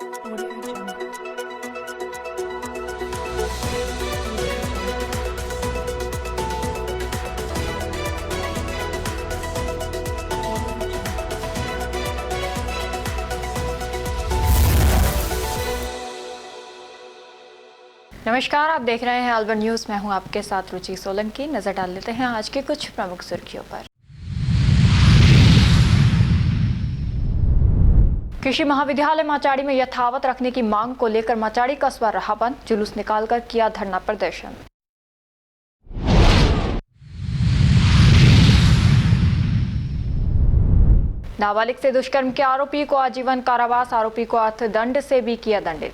नमस्कार, आप देख रहे हैं अलवर न्यूज। मैं हूं आपके साथ रुचि सोलंकी। नजर डाल लेते हैं आज के कुछ प्रमुख सुर्खियों पर। कृषि महाविद्यालय माचाड़ी में यथावत रखने की मांग को लेकर माचाड़ी कस्बा रहा बंद, जुलूस निकालकर किया धरना प्रदर्शन। नाबालिग से दुष्कर्म के आरोपी को आजीवन कारावास, आरोपी को अर्थदंड से भी किया दंडित।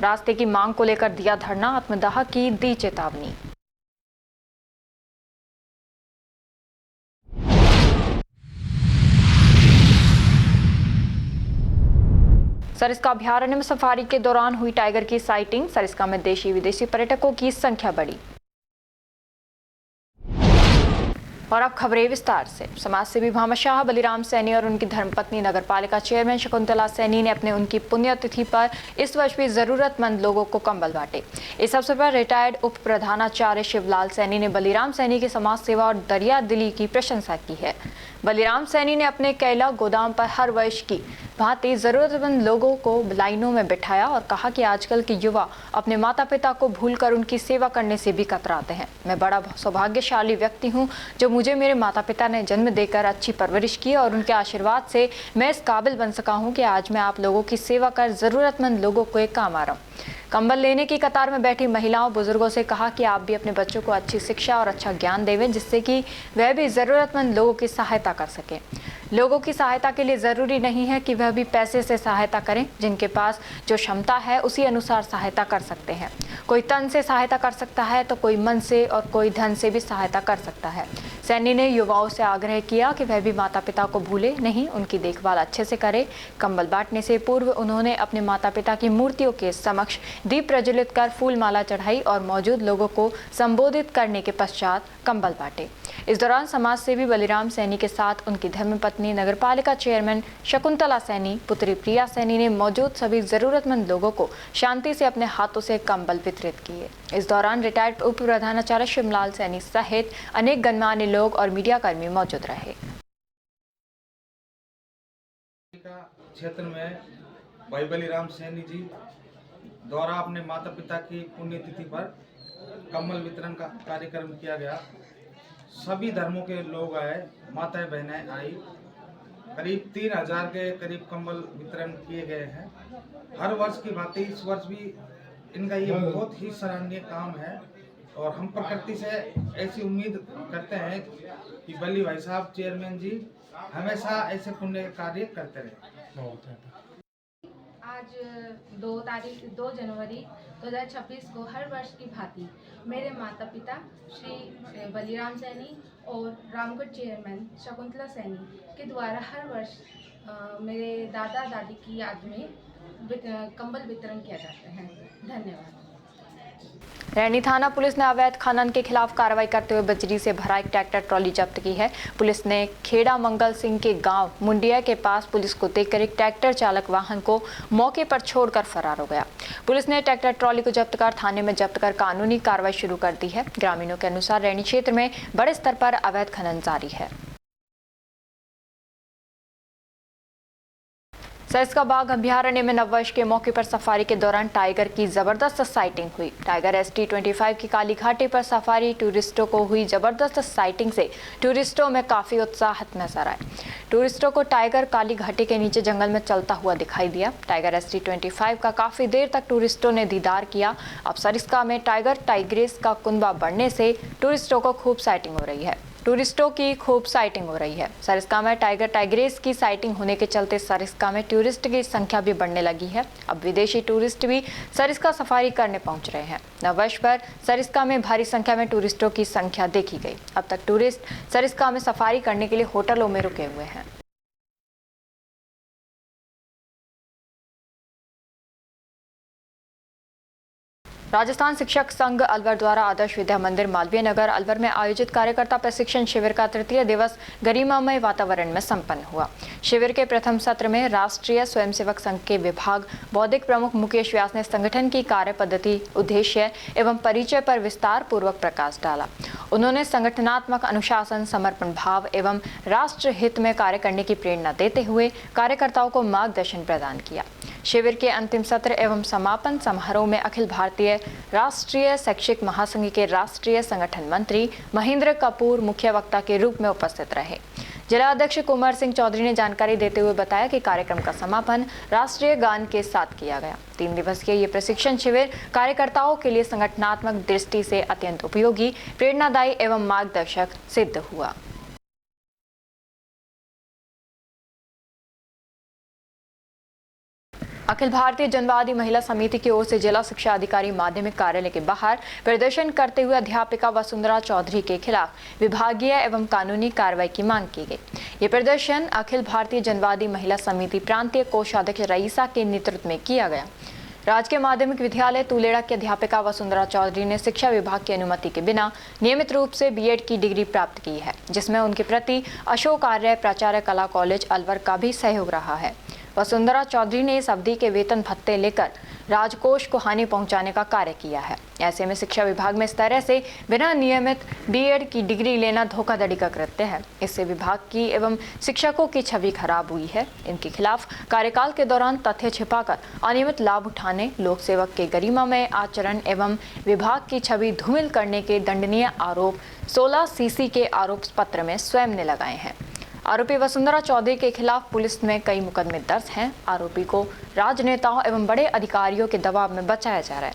रास्ते की मांग को लेकर दिया धरना, आत्मदाह की दी चेतावनी। सरिस्का अभयारण्य में सफारी के दौरान हुई टाइगर की साइटिंग, सरिस्का में देशी विदेशी पर्यटकों की संख्या बढ़ी। और अब खबरें विस्तार से। समाजसेवी भामाशाह बलिराम सैनी और उनकी धर्मपत्नी नगरपालिका चेयरमैन शकुंतला सैनी ने अपने उनकी पुण्यतिथि पर इस वर्ष भी जरूरतमंद लोगों को कंबल बांटे। इस अवसर पर रिटायर्ड उप प्रधानाचार्य शिवलाल सैनी ने बलिराम सैनी की समाज सेवा और दरिया दिली की प्रशंसा की है। बलिराम सैनी ने अपने कैला गोदाम पर हर वर्ष की भांति जरूरतमंद लोगों को लाइनों में बिठाया और कहा कि आजकल के युवा अपने माता पिता को भूलकर उनकी सेवा करने से भी कतराते हैं। मैं बड़ा सौभाग्यशाली व्यक्ति हूं जो मुझे मेरे माता पिता ने जन्म देकर अच्छी परवरिश की और उनके आशीर्वाद से मैं इस काबिल बन सका हूं कि आज मैं आप लोगों की सेवा कर जरूरतमंद लोगों को एक काम आ रहा हूं। कंबल लेने की कतार में बैठी महिलाओं बुजुर्गों से कहा कि आप भी अपने बच्चों को अच्छी शिक्षा और अच्छा ज्ञान देवें, जिससे कि वह भी जरूरतमंद लोगों की सहायता कर सकें। लोगों की सहायता के लिए जरूरी नहीं है कि वह भी पैसे से सहायता करें, जिनके पास जो क्षमता है उसी अनुसार सहायता कर सकते हैं। कोई तन से सहायता कर सकता है तो कोई मन से और कोई धन से भी सहायता कर सकता है। सैनी ने युवाओं से आग्रह किया कि वह भी माता पिता को भूले नहीं, उनकी देखभाल अच्छे से करे। कंबल बांटने से पूर्व उन्होंने अपने माता पिता की मूर्तियों के समक्ष दीप प्रज्वलित कर फूल माला चढ़ाई और मौजूद लोगों को संबोधित करने के पश्चात कंबल बांटे। इस दौरान समाज सेवी बलिराम सैनी के साथ उनकी धर्मपत्नी नगरपालिका चेयरमैन शकुंतला सैनी, पुत्री प्रिया सैनी ने मौजूद सभी जरूरतमंद लोगों को शांति से अपने हाथों से कंबल वितरित किए। इस दौरान रिटायर्ड उप प्रधानाचार्य शिवलाल सैनी सहित अनेक गणमान्य लोग और मीडिया कर्मी मौजूद रहे। क्षेत्र में भाई बलिराम सैनी जी द्वारा अपने माता पिता की पुण्यतिथि पर कंबल वितरण का कार्यक्रम किया गया। सभी धर्मों के लोग आए, माताएं बहनें आई। करीब 3000 के करीब कंबल वितरण किए गए हैं। हर वर्ष की भांति इस वर्ष भी इनका ये बहुत ही सराहनीय काम है और हम प्रकृति से ऐसी उम्मीद करते हैं कि बली भाई साहब चेयरमैन जी हमेशा ऐसे पुण्य कार्य करते रहे। आज 2 जनवरी 2026 को हर वर्ष की भांति मेरे माता पिता श्री बलिराम सैनी और रामगढ़ चेयरमैन शकुंतला सैनी के द्वारा हर वर्ष मेरे दादा दादी की याद में कंबल वितरण किया जाता है। धन्यवाद। रैनी थाना पुलिस ने अवैध खनन के खिलाफ कार्रवाई करते हुए बजरी से भरा एक ट्रैक्टर ट्रॉली जब्त की है। पुलिस ने खेड़ा मंगल सिंह के गांव मुंडिया के पास पुलिस को देखकर एक ट्रैक्टर चालक वाहन को मौके पर छोड़कर फरार हो गया। पुलिस ने ट्रैक्टर ट्रॉली को जब्त कर थाने में जब्त कर कानूनी कार्रवाई शुरू कर दी है। ग्रामीणों के अनुसार रैनी क्षेत्र में बड़े स्तर पर अवैध खनन जारी है। सरिस्का बाघ अभयारण्य में नववर्ष के मौके पर सफारी के दौरान टाइगर की जबरदस्त साइटिंग हुई। टाइगर ST-25 की काली घाटी पर सफारी टूरिस्टों को हुई जबरदस्त साइटिंग से टूरिस्टों में काफी उत्साहित नजर आए। टूरिस्टों को टाइगर काली घाटी के नीचे जंगल में चलता हुआ दिखाई दिया। टाइगर ST-25 का काफी देर तक टूरिस्टों ने दीदार किया। अब सरिस्का में टाइगर टाइग्रेस का कुनबा बढ़ने से टूरिस्टों को खूब साइटिंग हो रही है। सरिस्का में टाइगर टाइग्रेस की साइटिंग होने के चलते सरिस्का में टूरिस्ट की संख्या भी बढ़ने लगी है। अब विदेशी टूरिस्ट भी सरिस्का सफारी करने पहुंच रहे हैं। नववर्ष पर सरिस्का में भारी संख्या में टूरिस्टों की संख्या देखी गई। अब तक टूरिस्ट सरिस्का में सफारी करने के लिए होटलों में रुके हुए हैं। राजस्थान शिक्षक संघ अलवर द्वारा आदर्श विद्या मंदिर मालवीय नगर अलवर में आयोजित कार्यकर्ता प्रशिक्षण शिविर का तृतीय दिवस गरिमामय वातावरण में संपन्न हुआ। शिविर के प्रथम सत्र में राष्ट्रीय स्वयंसेवक संघ के विभाग बौद्धिक प्रमुख मुकेश व्यास ने संगठन की कार्य पद्धति, उद्देश्य एवं परिचय पर विस्तार पूर्वक प्रकाश डाला। उन्होंने संगठनात्मक अनुशासन, समर्पण भाव एवं राष्ट्र हित में कार्य करने की प्रेरणा देते हुए कार्यकर्ताओं को मार्गदर्शन प्रदान किया। शिविर के अंतिम सत्र एवं समापन समारोह में अखिल भारतीय राष्ट्रीय शैक्षिक महासंघ के राष्ट्रीय संगठन मंत्री महेंद्र कपूर मुख्य वक्ता के रूप में उपस्थित रहे। जिला अध्यक्ष कुमार सिंह चौधरी ने जानकारी देते हुए बताया कि कार्यक्रम का समापन राष्ट्रीय गान के साथ किया गया। 3 दिवसीय ये प्रशिक्षण शिविर कार्यकर्ताओं के लिए संगठनात्मक दृष्टि से अत्यंत उपयोगी, प्रेरणादायी एवं मार्गदर्शक सिद्ध हुआ। अखिल भारतीय जनवादी महिला समिति की ओर से जिला शिक्षा अधिकारी माध्यमिक कार्यालय के बाहर प्रदर्शन करते हुए अध्यापिका वसुंधरा चौधरी के खिलाफ विभागीय एवं कानूनी कार्रवाई की मांग की गई। ये प्रदर्शन अखिल भारतीय जनवादी महिला समिति प्रांतीय कोषाध्यक्ष रईसा के नेतृत्व में किया गया। राजकीय माध्यमिक विद्यालय तुलेड़ा की अध्यापिका वसुंधरा चौधरी ने शिक्षा विभाग की अनुमति के बिना नियमित रूप से बीएड की डिग्री प्राप्त की है, जिसमें उनके प्रति अशोक आर्य प्राचार्य कला कॉलेज अलवर का भी सहयोग रहा है। वसुंधरा चौधरी ने इस अवधि के वेतन भत्ते लेकर राजकोष को हानि पहुंचाने का कार्य किया है। ऐसे में शिक्षा विभाग में इस तरह से बिना नियमित बीएड की डिग्री लेना धोखाधड़ी का कृत्य है। इससे विभाग की एवं शिक्षकों की छवि खराब हुई है। इनके खिलाफ कार्यकाल के दौरान तथ्य छिपाकर अनियमित लाभ उठाने, लोक सेवक के गरिमामय आचरण एवं विभाग की छवि धूमिल करने के दंडनीय आरोप 16 सीसी के आरोप पत्र में स्वयं ने लगाए हैं। आरोपी वसुंधरा चौधरी के खिलाफ पुलिस में कई मुकदमे दर्ज हैं। आरोपी को राजनेताओं एवं बड़े अधिकारियों के दबाव में बचाया जा रहा है।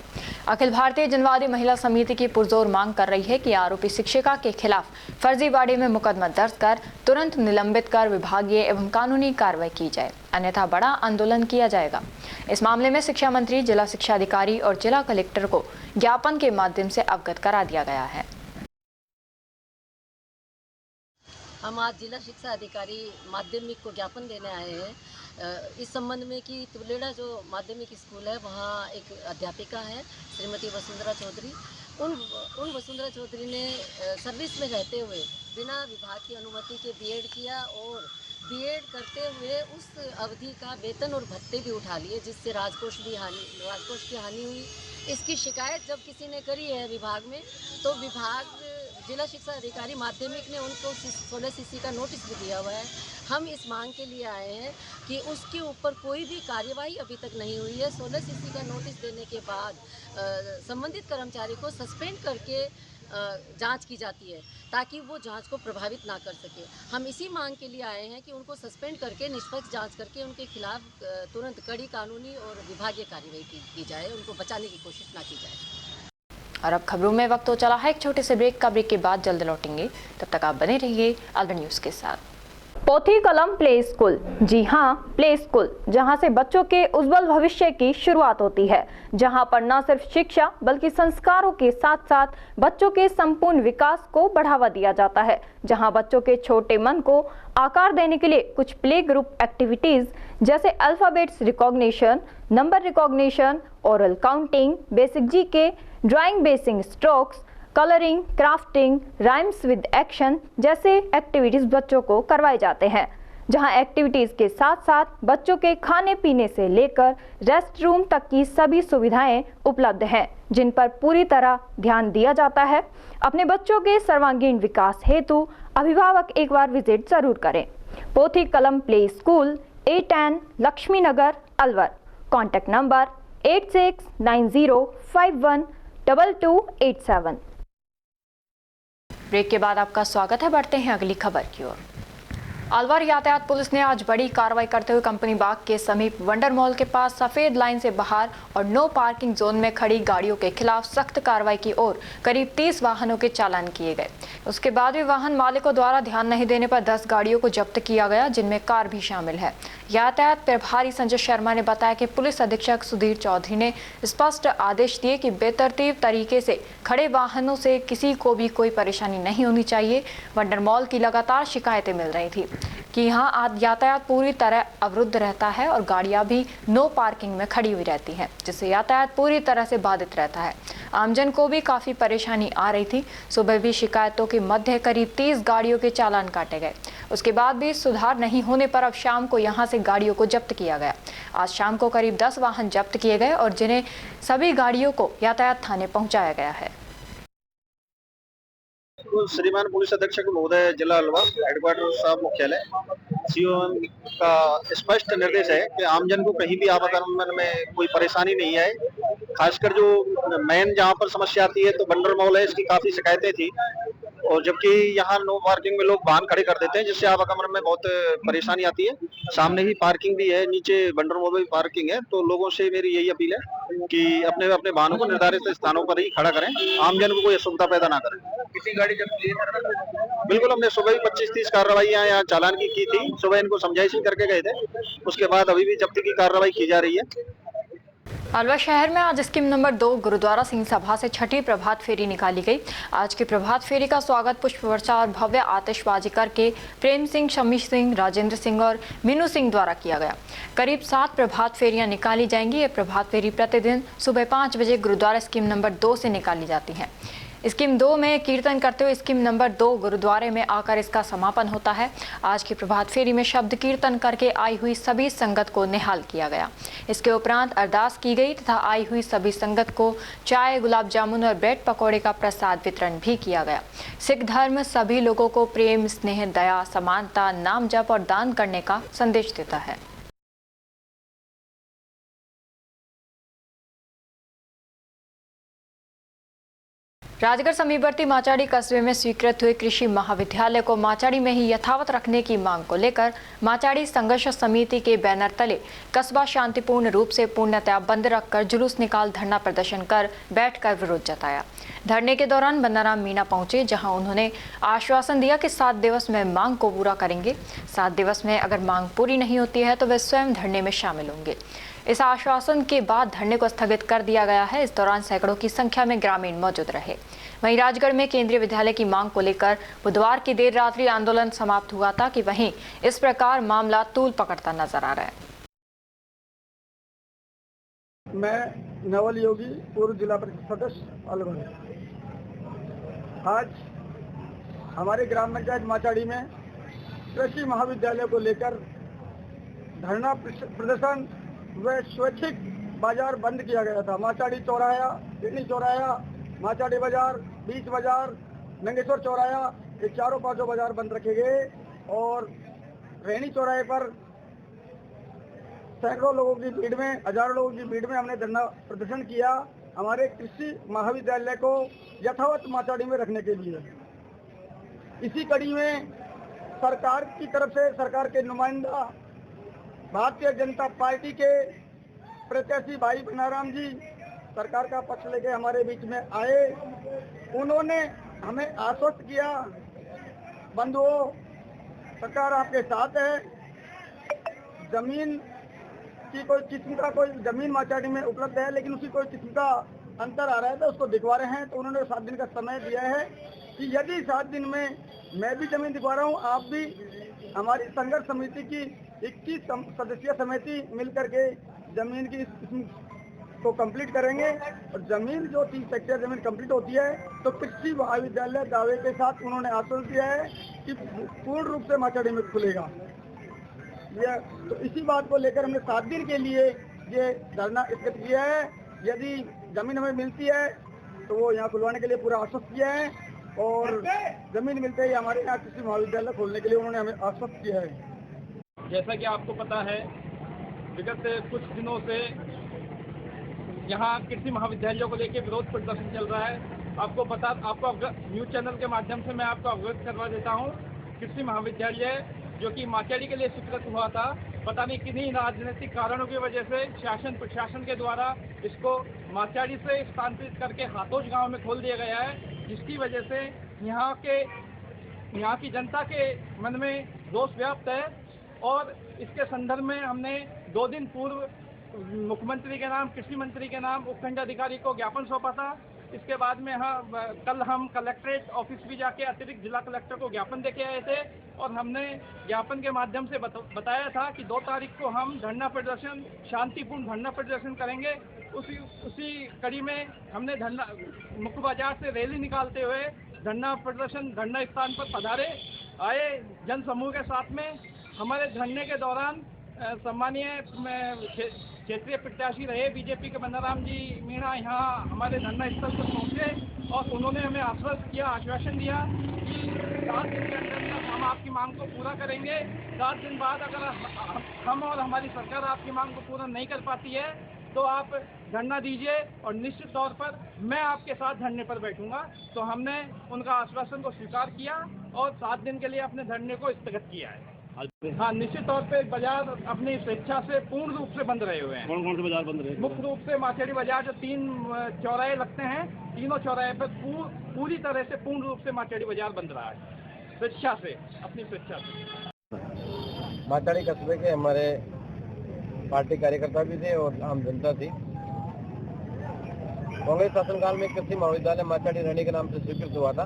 अखिल भारतीय जनवादी महिला समिति की पुरजोर मांग कर रही है कि आरोपी शिक्षिका के खिलाफ फर्जीवाड़े में मुकदमा दर्ज कर तुरंत निलंबित कर विभागीय एवं कानूनी कार्रवाई की जाए, अन्यथा बड़ा आंदोलन किया जाएगा। इस मामले में शिक्षा मंत्री, जिला शिक्षा अधिकारी और जिला कलेक्टर को ज्ञापन के माध्यम से अवगत करा दिया गया है। हम आज जिला शिक्षा अधिकारी माध्यमिक को ज्ञापन देने आए हैं इस संबंध में कि तुलेड़ा जो माध्यमिक स्कूल है वहाँ एक अध्यापिका है श्रीमती वसुंधरा चौधरी। उन वसुंधरा चौधरी ने सर्विस में रहते हुए बिना विभाग की अनुमति के बीएड किया और बीएड करते हुए उस अवधि का वेतन और भत्ते भी उठा लिए, जिससे राजकोष की हानि हुई। इसकी शिकायत जब किसी ने करी है विभाग में, तो विभाग जिला शिक्षा अधिकारी माध्यमिक ने उनको 16 सीसी का नोटिस भी दिया हुआ है। हम इस मांग के लिए आए हैं कि उसके ऊपर कोई भी कार्यवाही अभी तक नहीं हुई है। 16 सीसी का नोटिस देने के बाद संबंधित कर्मचारी को सस्पेंड करके जांच की जाती है, ताकि वो जांच को प्रभावित ना कर सके। हम इसी मांग के लिए आए हैं कि उनको सस्पेंड करके निष्पक्ष जांच करके उनके खिलाफ तुरंत कड़ी कानूनी और विभागीय कार्रवाई की जाए, उनको बचाने की कोशिश ना की जाए। और अब खबरों में वक्त हो चला है एक छोटे से ब्रेक का। ब्रेक के बाद जल्द लौटेंगे, तब तक आप बने रहिए अलवर न्यूज के साथ। पोथी कलम प्ले स्कूल, जी हाँ, प्ले स्कूल, जहां से बच्चों के उज्जवल भविष्य की शुरुआत होती है, जहां पर न सिर्फ शिक्षा बल्कि संस्कारों के साथ साथ बच्चों के संपूर्ण विकास को बढ़ावा दिया जाता है, जहां बच्चों के छोटे मन को आकार देने के लिए कुछ प्ले ग्रुप एक्टिविटीज जैसे alphabets recognition, number recognition, oral counting, basic GK, drawing basic strokes, colouring, crafting, rhymes with action जैसे एक्टिविटीज बच्चों को करवाए जाते हैं, जहां एक्टिविटीज के साथ साथ बच्चों के खाने पीने से लेकर रेस्ट रूम तक की सभी सुविधाएं उपलब्ध हैं, जिन पर पूरी तरह ध्यान दिया जाता है। अपने बच्चों के सर्वांगीण विकास हेतु अभिभावक एक बार विजिट जरूर करें। Pothi Kalam play school, A10 Lakshmi Nagar, Alwar. Contact number 8690512287। Break के बाद आपका स्वागत है। बढ़ते हैं अगली खबर की ओर। अलवर यातायात पुलिस ने आज बड़ी कार्रवाई करते हुए कंपनी बाग के समीप वंडर मॉल के पास सफेद लाइन से बाहर और नो पार्किंग जोन में खड़ी गाड़ियों के खिलाफ सख्त कार्रवाई की और करीब 30 वाहनों के चालान किए गए। उसके बाद भी वाहन मालिकों द्वारा ध्यान नहीं देने पर 10 गाड़ियों को जब्त किया गया, जिनमें कार भी शामिल है। यातायात प्रभारी संजय शर्मा ने बताया कि पुलिस अधीक्षक सुधीर चौधरी ने स्पष्ट आदेश दिए कि बेतरतीब तरीके से खड़े वाहनों से किसी को भी कोई परेशानी नहीं होनी चाहिए। वंडर मॉल की लगातार शिकायतें मिल रही थी। कि यहाँ यातायात पूरी तरह अवरुद्ध रहता है और गाड़ियाँ भी नो पार्किंग में खड़ी हुई रहती हैं, जिससे यातायात पूरी तरह से बाधित रहता है। आमजन को भी काफ़ी परेशानी आ रही थी। सुबह भी शिकायतों के मध्य करीब 30 गाड़ियों के चालान काटे गए। उसके बाद भी सुधार नहीं होने पर अब शाम को यहाँ से गाड़ियों को जब्त किया गया। आज शाम को करीब 10 वाहन जब्त किए गए और जिन्हें सभी गाड़ियों को यातायात थाने पहुँचाया गया है। श्रीमान पुलिस अधीक्षक महोदय जिला अलवर हेडक्वार्टर साहब मुख्यालय सीओएम का स्पष्ट निर्देश है कि आमजन को कहीं भी आवागमन में कोई परेशानी नहीं आए। खासकर जो मेन जहां पर समस्या आती है तो बंडर मॉल है, इसकी काफी शिकायतें थी और जबकि यहाँ नो पार्किंग में लोग वाहन खड़े कर देते हैं जिससे आवागमन में बहुत परेशानी आती है। सामने ही पार्किंग भी है, नीचे बंडर मॉल में भी पार्किंग है, तो लोगों से मेरी यही अपील है कि अपने अपने वाहनों को निर्धारित स्थानों पर ही खड़ा करें, आमजन को कोई असुविधा पैदा ना करें। किसी गाड़ी जब बिल्कुल हमने सुबह ही 25-30 कार्रवाइयां यहाँ चालान की थी। सुबह इनको समझाइश करके गए थे, उसके बाद अभी भी जब्ती की कार्रवाई की जा रही है। अलवर शहर में आज स्कीम नंबर 2 गुरुद्वारा सिंह सभा से छठी प्रभात फेरी निकाली गई। आज की प्रभात फेरी का स्वागत पुष्प वर्षा और भव्य आतिशबाजी करके प्रेम सिंह, शमी सिंह, राजेंद्र सिंह और मीनू सिंह द्वारा किया गया। करीब 7 प्रभात फेरियां निकाली जाएंगी। ये प्रभात फेरी प्रतिदिन सुबह 5 बजे गुरुद्वारा स्कीम नंबर 2 से निकाली जाती है। स्कीम 2 में कीर्तन करते हुए स्कीम नंबर 2 गुरुद्वारे में आकर इसका समापन होता है। आज की प्रभात फेरी में शब्द कीर्तन करके आई हुई सभी संगत को निहाल किया गया। इसके उपरांत अरदास की गई तथा आई हुई सभी संगत को चाय, गुलाब जामुन और ब्रेड पकौड़े का प्रसाद वितरण भी किया गया। सिख धर्म सभी लोगों को प्रेम, स्नेह, दया, समानता, नाम जप और दान करने का संदेश देता है। राजगढ़ समीपवर्ती माचाड़ी कस्बे में स्वीकृत हुए कृषि महाविद्यालय को माचाड़ी में ही यथावत रखने की मांग को लेकर माचाड़ी संघर्ष समिति के बैनर तले कस्बा शांतिपूर्ण रूप से पूर्णतया बंद रखकर जुलूस निकाल धरना प्रदर्शन कर बैठकर विरोध जताया। धरने के दौरान बन्नाराम मीणा पहुंचे, जहां उन्होंने आश्वासन दिया कि 7 दिवस में मांग को पूरा करेंगे। 7 दिवस में अगर मांग पूरी नहीं होती है तो वे स्वयं धरने में शामिल होंगे। इस आश्वासन के बाद धरने को स्थगित कर दिया गया है। इस दौरान सैकड़ों की संख्या में ग्रामीण मौजूद रहे। वहीं राजगढ़ में केंद्रीय विद्यालय की मांग को लेकर बुधवार की देर रात्रि आंदोलन समाप्त हुआ था कि वहीं इस प्रकार मामला तूल पकड़ता नजर आ रहा है। मैं नवल योगी, पूर्व जिला परिषद सदस्य अलवर। आज हमारे ग्राम पंचायत माचाड़ी में कृषि महाविद्यालय को लेकर धरना प्रदर्शन व स्वैच्छिक बाजार बंद किया गया था। माचाड़ी चौराया, दिल्ली चौराया, माचाड़ी बाजार, बीच बाजार, नंगेश्वर चौराया, ये चारों 5 बाजार बंद रखे गए और रेणी चौराहे पर सैकड़ों लोगों की भीड़ में, हजारों लोगों की भीड़ में हमने धरना प्रदर्शन किया हमारे कृषि महाविद्यालय को यथावत माचाड़ी में रखने के लिए। इसी कड़ी में सरकार की तरफ से, सरकार के नुमाइंदा भारतीय जनता पार्टी के प्रत्याशी भाई बन्नाराम जी सरकार का पक्ष लेके हमारे बीच में आए। उन्होंने हमें आश्वस्त किया, बंधुओं सरकार आपके साथ है, जमीन की कोई किस्म का कोई जमीन माचाड़ी में उपलब्ध है लेकिन उसी कोई किस्म का अंतर आ रहा है तो उसको दिखवा रहे हैं। तो उन्होंने 7 दिन का समय दिया है कि यदि 7 दिन में मैं भी जमीन दिखवा रहा हूँ, आप भी हमारी संघर्ष समिति की 21 सदस्यीय समिति मिलकर के जमीन की को कंप्लीट करेंगे और जमीन जो 3 हेक्टेयर जमीन कंप्लीट होती है तो कृषि महाविद्यालय दावे के साथ उन्होंने आश्वासन दिया है कि पूर्ण रूप से माचाड़ी में खुलेगा। तो इसी बात को लेकर हमने 7 दिन के लिए ये धरना स्थगित किया है। यदि जमीन हमें मिलती है तो वो यहाँ खुलवाने के लिए पूरा आश्वस्त किया है और जमीन मिलते ही हमारे यहाँ कृषि महाविद्यालय खोलने के लिए उन्होंने हमें आश्वस्त किया है। जैसा कि आपको पता है, विगत कुछ दिनों से यहाँ कृषि महाविद्यालयों को लेकर विरोध प्रदर्शन चल रहा है। आपको न्यूज चैनल के माध्यम से मैं आपको अवगत करवा देता हूँ। कृषि महाविद्यालय जो कि माचाड़ी के लिए स्वीकृत हुआ था, पता नहीं किन्हीं राजनीतिक कारणों की वजह से शासन प्रशासन के द्वारा इसको माचाड़ी से स्थानांतरित करके हाथोज गांव में खोल दिया गया है, जिसकी वजह से यहाँ की जनता के मन में रोष व्याप्त है। और इसके संदर्भ में हमने 2 दिन पूर्व मुख्यमंत्री के नाम, कृषि मंत्री के नाम उपखंड अधिकारी को ज्ञापन सौंपा था इसके बाद में कल हम कलेक्ट्रेट ऑफिस भी जाके अतिरिक्त जिला कलेक्टर को ज्ञापन देके आए थे और हमने ज्ञापन के माध्यम से बताया था कि 2 तारीख को हम धरना प्रदर्शन, शांतिपूर्ण धरना प्रदर्शन करेंगे। उसी कड़ी में हमने मुख्य बाजार से रैली निकालते हुए धरना प्रदर्शन धरना स्थान पर पधारे आए जन समूह के साथ में। हमारे धरने के दौरान सम्मानीय क्षेत्रीय प्रत्याशी रहे बीजेपी के बंदाराम जी मीणा यहाँ हमारे धरना स्थल पर पहुँचे और उन्होंने हमें आश्वासन दिया कि 7 दिन के अंदर हम आपकी मांग को पूरा करेंगे। 7 दिन बाद अगर हम और हमारी सरकार आपकी मांग को पूरा नहीं कर पाती है तो आप धरना दीजिए और निश्चित तौर पर मैं आपके साथ धरने पर बैठूंगा। तो हमने उनका आश्वासन को स्वीकार किया और 7 दिन के लिए अपने धरने को स्थगित किया है। हाँ, निश्चित तौर पे बाजार अपनी स्वेच्छा से पूर्ण रूप से बंद रहे हुए हैं। कौन कौन से बाजार बंद रहे? मुख्य रूप से माचेड़ी बाजार जो 3 चौराहे लगते हैं, तीनों चौराहे पर पूरी तरह से पूर्ण रूप से माचेड़ी बाजार बंद रहा है, स्वेच्छा से, अपनी स्वेच्छा से। माचेड़ी कस्बे के हमारे पार्टी कार्यकर्ता भी थे और आम जनता थी। कांग्रेस शासनकाल में कृषि महाविद्यालय माचेड़ी रहने के नाम से स्वीकृत हुआ था,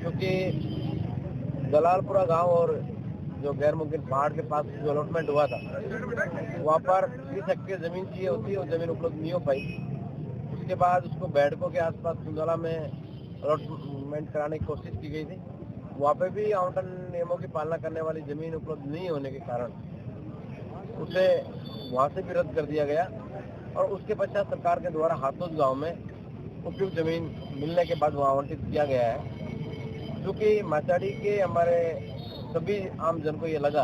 क्योंकि दलालपुरा गांव और जो गैर मुमकिन पहाड़ के पास जो अलॉटमेंट हुआ था वहाँ पर 30 हेक्टेयर जमीन चाहिए होती और जमीन उपलब्ध नहीं हो पाई। उसके बाद उसको बैठकों के आसपास कुंदला में अलॉटमेंट कराने की कोशिश की गई थी। वहाँ पे भी आवंटन नियमों की पालना करने वाली जमीन उपलब्ध नहीं होने के कारण उसे वहाँ से भी रद्द कर दिया गया और उसके पश्चात सरकार के द्वारा हाथोद गाँव में उपयुक्त जमीन मिलने के बाद वहाँ आवंटित किया गया है। क्योंकि माचेड़ी के हमारे सभी आम जन को ये लगा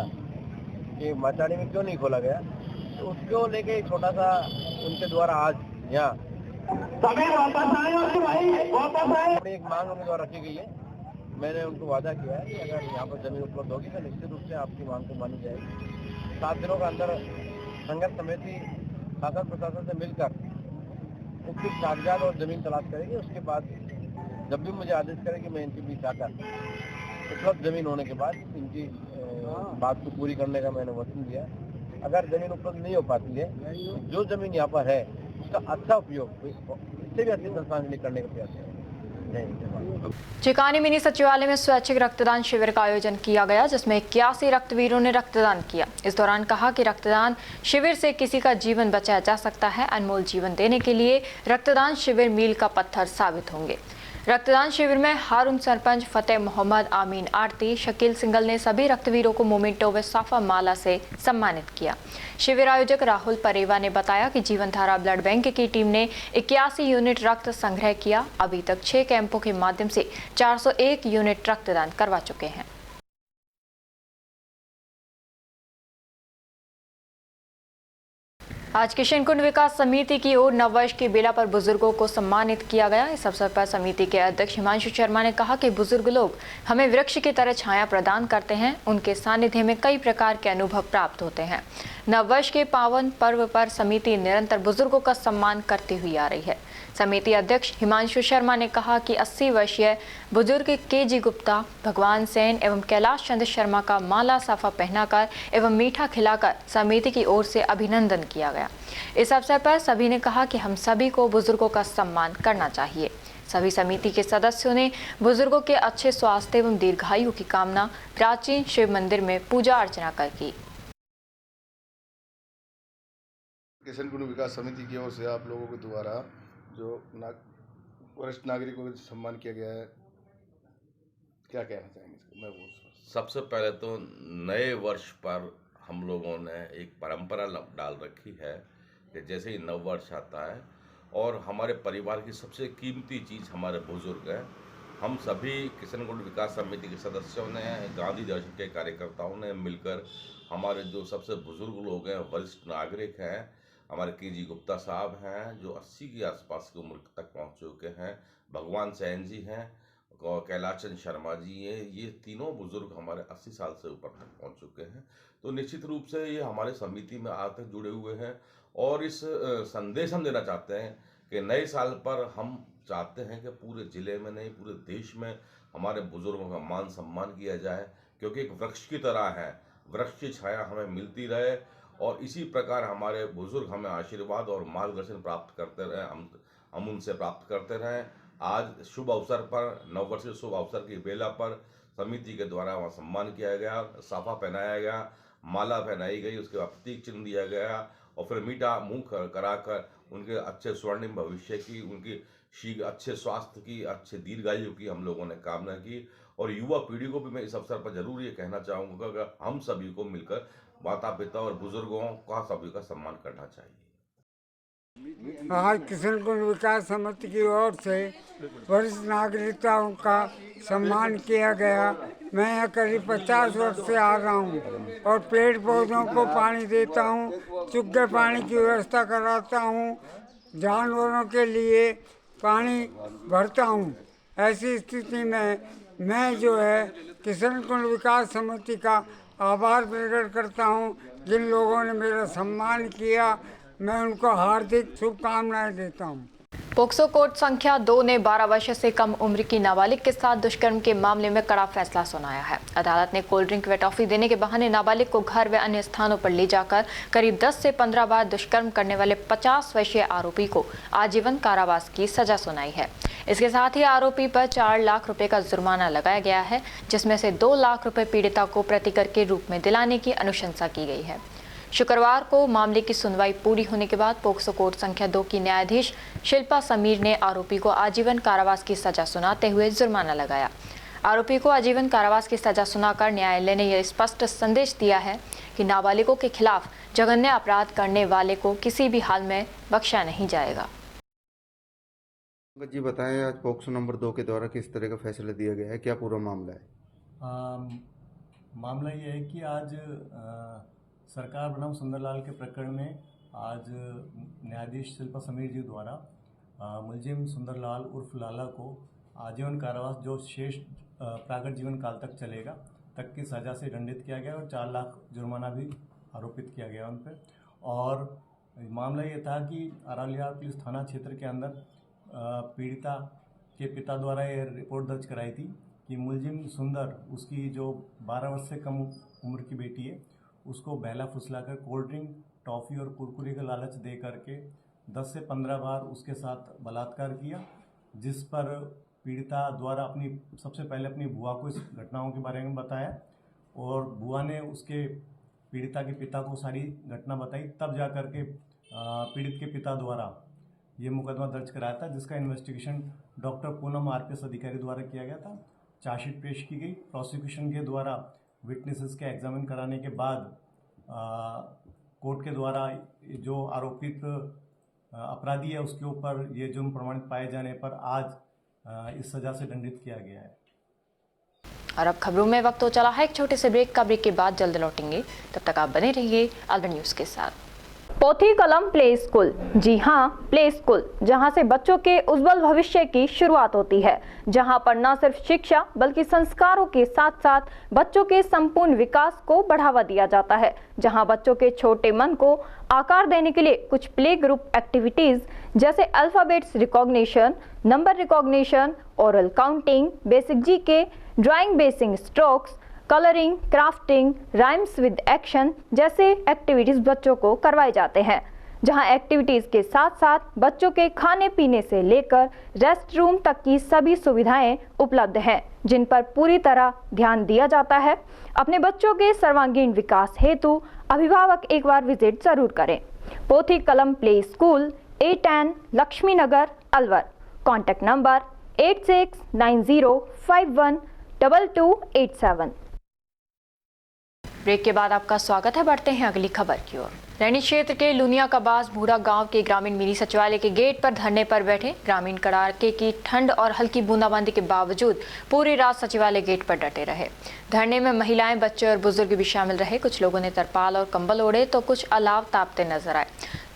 कि माचेड़ी में क्यों नहीं खोला गया, तो उसको लेके छोटा सा उनके द्वारा आज यहाँ एक मांग उनके द्वारा रखी गई है। मैंने उनको वादा किया है कि अगर यहाँ पर जमीन उपलब्ध होगी तो निश्चित रूप से आपकी मांग को मानी जाएगी। 7 दिनों के अंदर संघर्ष समिति शासन प्रशासन से मिलकर उसकी कागजात और जमीन तलाश करेगी। उसके बाद जब भी मुझे आदेश करेगी मैं इनके बीच आकर उपलब्ध जमीन होने के बाद इनकी बात को पूरी करने का मैंने वचन दिया। अगर जमीन उपलब्ध नहीं हो पाती है, जो जमीन यहाँ पर है उसका अच्छा उपयोग इससे भी अच्छी संस्थान के लिए करने का प्रयास है। चिकानी मिनी सचिवालय में स्वैच्छिक रक्तदान शिविर का आयोजन किया गया, जिसमें 81 रक्तवीरों ने रक्तदान किया। इस दौरान कहा कि रक्तदान शिविर से किसी का जीवन बचाया जा सकता है। अनमोल जीवन देने के लिए रक्तदान शिविर मील का पत्थर साबित होंगे। रक्तदान शिविर में हारून सरपंच फतेह मोहम्मद, आमीन आरती, शकील सिंगल ने सभी रक्तवीरों को मोमेंटो व साफा माला से सम्मानित किया। शिविर आयोजक राहुल परेवा ने बताया कि जीवनधारा ब्लड बैंक की टीम ने 81 यूनिट रक्त संग्रह किया। अभी तक 6 कैंपों के माध्यम से 401 यूनिट रक्तदान करवा चुके हैं। आज किशनकुंड विकास समिति की ओर नववर्ष की बेला पर बुजुर्गों को सम्मानित किया गया। इस अवसर पर समिति के अध्यक्ष हिमांशु शर्मा ने कहा कि बुजुर्ग लोग हमें वृक्ष की तरह छाया प्रदान करते हैं। उनके सानिध्य में कई प्रकार के अनुभव प्राप्त होते हैं। नववर्ष के पावन पर्व पर समिति निरंतर बुजुर्गों का सम्मान करती हुई आ रही है। समिति अध्यक्ष हिमांशु शर्मा ने कहा कि 80 वर्षीय बुजुर्ग के.जी. गुप्ता, भगवान सेन एवं कैलाश चंद्र शर्मा का माला साफा पहनाकर एवं मीठा खिलाकर समिति की ओर से अभिनंदन किया गया। इस अवसर पर सभी ने कहा कि हम सभी को बुजुर्गों का सम्मान करना चाहिए। सभी समिति के सदस्यों ने बुजुर्गों के अच्छे स्वास्थ्य एवं दीर्घायु की कामना प्राचीन शिव मंदिर में पूजा अर्चना कर की। किशनकुंड विकास समिति की ओर से आप लोगों के द्वारा जो वरिष्ठ नागरिकों को सम्मान किया गया है, क्या कहना चाहेंगे? मैं सबसे पहले तो नए वर्ष पर हम लोगों ने एक परंपरा डाल रखी है कि जैसे ही नव वर्ष आता है और हमारे परिवार की सबसे कीमती चीज़ हमारे बुजुर्ग हैं। हम सभी किशनकुंड विकास समिति के सदस्यों ने, गांधी दर्शन के कार्यकर्ताओं ने मिलकर हमारे जो सबसे बुजुर्ग लोग हैं, वरिष्ठ नागरिक हैं, हमारे के.जी. गुप्ता साहब हैं जो 80 के आसपास की उम्र तक पहुंच चुके हैं, भगवान सैन जी हैं, कैलाश चंद्र शर्मा जी हैं। ये तीनों बुजुर्ग हमारे 80 साल से ऊपर तक पहुंच चुके हैं। तो निश्चित रूप से ये हमारे समिति में आज तक जुड़े हुए हैं और इस संदेश हम देना चाहते हैं कि नए साल पर हम चाहते हैं कि पूरे ज़िले में नहीं, पूरे देश में हमारे बुजुर्गों का मान सम्मान किया जाए, क्योंकि एक वृक्ष की तरह है। वृक्ष की छाया हमें मिलती रहे और इसी प्रकार हमारे बुजुर्ग हमें आशीर्वाद और मार्गदर्शन प्राप्त करते रहे। हम उनसे प्राप्त करते रहें। आज शुभ अवसर पर, नववर्षीय शुभ अवसर की बेला पर समिति के द्वारा वहाँ सम्मान किया गया, साफा पहनाया गया, माला पहनाई गई, उसके बाद प्रतीक चिन्ह दिया गया और फिर मीठा मुंह कराकर उनके अच्छे स्वर्णिम भविष्य की, उनकी अच्छे स्वास्थ्य की, अच्छे दीर्घायु की हम लोगों ने कामना की। और युवा पीढ़ी को भी मैं इस अवसर पर जरूर ये कहना चाहूँगा कि हम सभी को मिलकर माता पिता और बुजुर्गों का सभी का सम्मान करना चाहिए। आज किशन कुंज विकास समिति की ओर से वरिष्ठ नागरिकों का सम्मान किया गया। मैं यहाँ करीब 50 वर्ष से आ रहा हूँ और पेड़ पौधों को पानी देता हूँ, चुग्गे पानी की व्यवस्था कराता हूँ, जानवरों के लिए पानी भरता हूँ। ऐसी स्थिति में मैं जो है किशन कुंज विकास समिति का आभार प्रकट करता हूँ। जिन लोगों ने मेरा सम्मान किया, मैं उनको हार्दिक शुभकामनाएं देता हूँ। पोक्सो कोर्ट संख्या 2 ने 12 वर्ष से कम उम्र की नाबालिग के साथ दुष्कर्म के मामले में कड़ा फैसला सुनाया है। अदालत ने कोल्ड ड्रिंक व टॉफी देने के बहाने नाबालिग को घर व अन्य स्थानों पर ले जाकर करीब 10 से 15 बार दुष्कर्म करने वाले 50 वर्षीय आरोपी को आजीवन कारावास की सजा सुनाई है। इसके साथ ही आरोपी पर 4 लाख रुपए का जुर्माना लगाया गया है, जिसमें से 2 लाख रुपए पीड़िता को प्रतिकर के रूप में दिलाने की अनुशंसा की गई है। शुक्रवार को मामले की सुनवाई पूरी होने के बाद पोक्सो कोर्ट संख्या 2 की न्यायाधीश शिल्पा समीर ने आरोपी को आजीवन कारावास की सजा सुनाते हुए जुर्माना लगाया। आरोपी को आजीवन कारावास की सजा सुनाकर न्यायालय ने यह स्पष्ट संदेश दिया है कि नाबालिगों के खिलाफ जघन्य अपराध करने वाले को किसी भी हाल में बख्शा नहीं जाएगा। जी बताएं, आज पोक्सो नंबर 2 के द्वारा किस तरह का फैसला दिया गया है, क्या पूरा मामला है? मामला ये है कि आज सरकार बनाम सुंदरलाल के प्रकरण में आज न्यायाधीश शिल्पा समीर जी द्वारा मुलजिम सुंदरलाल उर्फ लाला को आजीवन कारावास जो शेष प्रागट जीवन काल तक चलेगा तक की सज़ा से दंडित किया गया और 4 लाख जुर्माना भी आरोपित किया गया उन पर। और मामला ये था कि अरालिया पुलिस थाना क्षेत्र के अंदर पीड़िता के पिता द्वारा ये रिपोर्ट दर्ज कराई थी कि मुलजिम सुंदर, उसकी जो 12 वर्ष से कम उम्र की बेटी है, उसको बहला फुसलाकर कोल्ड ड्रिंक, टॉफ़ी और कुरकुरे का लालच दे करके 10 से 15 बार उसके साथ बलात्कार किया, जिस पर पीड़िता द्वारा सबसे पहले अपनी बुआ को इस घटनाओं के बारे में बताया और बुआ ने उसके पीड़िता के पिता को सारी घटना बताई। तब जा कर के पीड़ित के पिता द्वारा ये मुकदमा दर्ज कराया था, जिसका इन्वेस्टिगेशन डॉक्टर पूनम आरपीएस अधिकारी द्वारा किया गया था। चार्जशीट पेश की गई। प्रोसिक्यूशन के द्वारा विटनेसेस के एग्जामिन कराने के बाद कोर्ट के द्वारा जो आरोपित अपराधी है उसके ऊपर ये जुर्म प्रमाणित पाए जाने पर आज इस सजा से दंडित किया गया है। और अब खबरों में वक्त हो चला है एक छोटे से ब्रेक का। ब्रेक के बाद जल्द लौटेंगे, तब तक आप बने रहिए अलवर न्यूज के साथ। पोथी कलम प्ले स्कूल, जी हाँ, प्ले स्कूल, जहां से बच्चों के उज्जवल भविष्य की शुरुआत होती है, जहां पर न सिर्फ शिक्षा बल्कि संस्कारों के साथ साथ बच्चों के संपूर्ण विकास को बढ़ावा दिया जाता है, जहां बच्चों के छोटे मन को आकार देने के लिए कुछ प्ले ग्रुप एक्टिविटीज जैसे alphabets recognition, number recognition, oral counting, basic GK, drawing basic strokes, colouring, crafting, rhymes with action जैसे एक्टिविटीज बच्चों को करवाए जाते हैं, जहां एक्टिविटीज के साथ साथ बच्चों के खाने पीने से लेकर रेस्ट रूम तक की सभी सुविधाएं उपलब्ध हैं, जिन पर पूरी तरह ध्यान दिया जाता है। अपने बच्चों के सर्वांगीण विकास हेतु अभिभावक एक बार विजिट जरूर करें। Pothi Kalam play school, A10 Lakshmi Nagar, Alwar. Contact number 8690512287। Break के बाद आपका स्वागत है। बढ़ते हैं अगली खबर की ओर। रैनी क्षेत्र के लुनिया कबास भूरा गांव के ग्रामीण मिनी सचिवालय के गेट पर धरने पर बैठे ग्रामीण कड़ाके की ठंड और हल्की बूंदाबांदी के बावजूद पूरी रात सचिवालय गेट पर डटे रहे। धरने में महिलाएं, बच्चे और बुजुर्ग भी शामिल रहे। कुछ लोगों ने तरपाल और कंबल ओढ़े तो कुछ अलाव तापते नजर आए।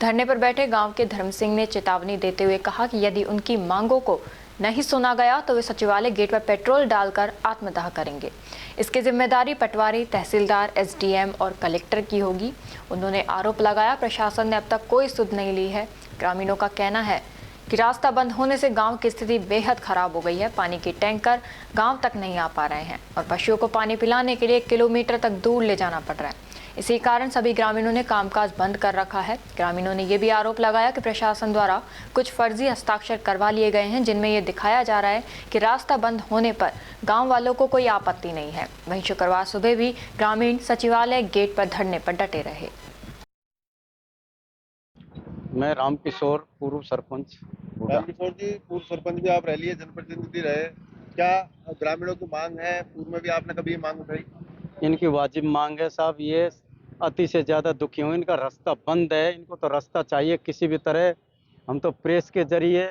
धरने पर बैठे गाँव के धर्म सिंह ने चेतावनी देते हुए कहा कि यदि उनकी मांगों को नहीं सुना गया तो वे सचिवालय गेट पर पेट्रोल डालकर आत्मदाह करेंगे। इसकी जिम्मेदारी पटवारी, तहसीलदार, एसडीएम और कलेक्टर की होगी। उन्होंने आरोप लगाया प्रशासन ने अब तक कोई सुध नहीं ली है। ग्रामीणों का कहना है कि रास्ता बंद होने से गांव की स्थिति बेहद खराब हो गई है। पानी के टैंकर गांव तक नहीं आ पा रहे हैं और पशुओं को पानी पिलाने के लिए 1 किलोमीटर तक दूर ले जाना पड़ रहा है। इसी कारण सभी ग्रामीणों ने कामकाज बंद कर रखा है। ग्रामीणों ने ये भी आरोप लगाया कि प्रशासन द्वारा कुछ फर्जी हस्ताक्षर करवा लिए गए हैं, जिनमें ये दिखाया जा रहा है कि रास्ता बंद होने पर गाँव वालों को कोई आपत्ति नहीं है। वहीं शुक्रवार सुबह भी ग्रामीण सचिवालय गेट पर धरने पर डटे रहे। मैं रामकिशोर, पूर्व सरपंच। रामकिशोर जी, पूर्व सरपंच भी आप रह लिए, जनप्रतिनिधि रहे, क्या ग्रामीणों की मांग है? पूर्व में भी आपने कभी ये मांग उठाई? इनकी वाजिब मांग है साहब, ये अति से ज़्यादा दुखी हूँ। इनका रास्ता बंद है, इनको तो रास्ता चाहिए किसी भी तरह। हम तो प्रेस के जरिए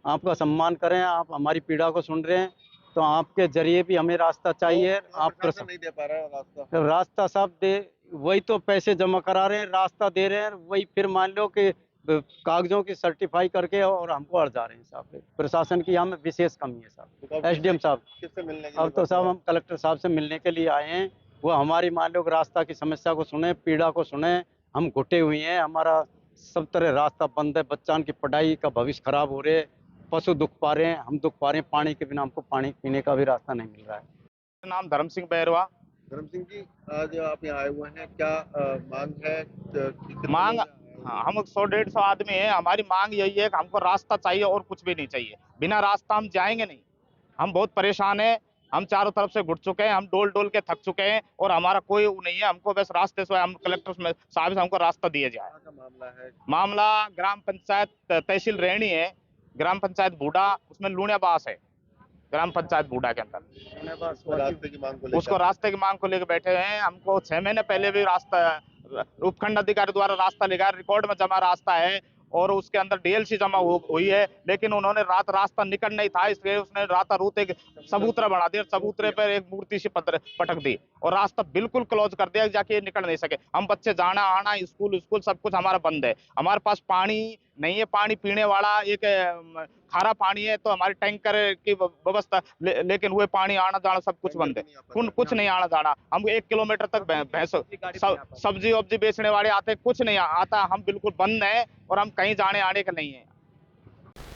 आपका सम्मान करें, आप हमारी पीड़ा को सुन रहे हैं, तो आपके जरिए भी हमें रास्ता चाहिए। आप नहीं दे पा रहा है रास्ता साहब दे, वही तो पैसे जमा करा रहे हैं, रास्ता दे रहे हैं, वही फिर मान लो कि कागजों की सर्टिफाई करके और हमको अड़ जा रहे हैं साहब। प्रशासन की यहाँ में विशेष कमी है साहब। एसडीएम साहब किससे मिलने? अब तो साहब हम कलेक्टर साहब से मिलने के लिए आए हैं। वो हमारी मान लो रास्ता की समस्या को सुने, पीड़ा को सुने। हम घुटे हुए हैं, हमारा सब तरह रास्ता बंद है, बच्चों की पढ़ाई का भविष्य खराब हो रहे है, पशु दुख पा रहे हैं, हम दुख पा रहे हैं। पानी के बिना हमको पानी पीने का भी रास्ता नहीं मिल रहा है। मेरा नाम धर्म सिंह बैरवा। धर्म सिंह जी, आज आप यहाँ आए हुए हैं, क्या मांग है? मांग, हाँ, हम 100-150 आदमी हैं। हमारी मांग यही है कि हमको रास्ता चाहिए और कुछ भी नहीं चाहिए। बिना रास्ता हम जाएंगे नहीं। हम बहुत परेशान हैं, हम चारों तरफ से घुट चुके हैं, हम डोल डोल के थक चुके हैं और हमारा कोई नहीं है। हमको बस रास्ते से, हम कलेक्टर साहब से हमको रास्ता दिया जाए। मामला है? मामला ग्राम पंचायत तहसील रेहनी है, ग्राम पंचायत बूढ़ा, उसमें लूणियाबास है, ग्राम पंचायत बूढ़ा के अंदर। उसको रास्ते की मांग को लेकर बैठे हैं। हमको 6 महीने पहले भी रास्ता उपखंड अधिकारी द्वारा रास्ता लिखा, रिकॉर्ड में जमा रास्ता है और उसके अंदर डीएलसी जमा हुई है, लेकिन उन्होंने रास्ता निकल नहीं था, इसलिए उसने रातारूत एक सबूतरा बना दिया। सबूतरे पर एक मूर्ति सी पटक दी और रास्ता बिल्कुल क्लोज कर दिया, जाके ये निकल नहीं सके। हम बच्चे जाना आना, स्कूल सब कुछ हमारा बंद है। हमारे पास पानी नहीं है, पानी पीने वाला एक खारा पानी है, तो हमारी टैंकर की व्यवस्था, लेकिन वो पानी आना जाना सब कुछ बंद है। कुछ नहीं आना जाना। हम 1 किलोमीटर तक भैंस सब्जी वब्जी बेचने वाले आते, कुछ नहीं आता। हम बिल्कुल बंद है और हम कहीं जाने आने का नहीं है।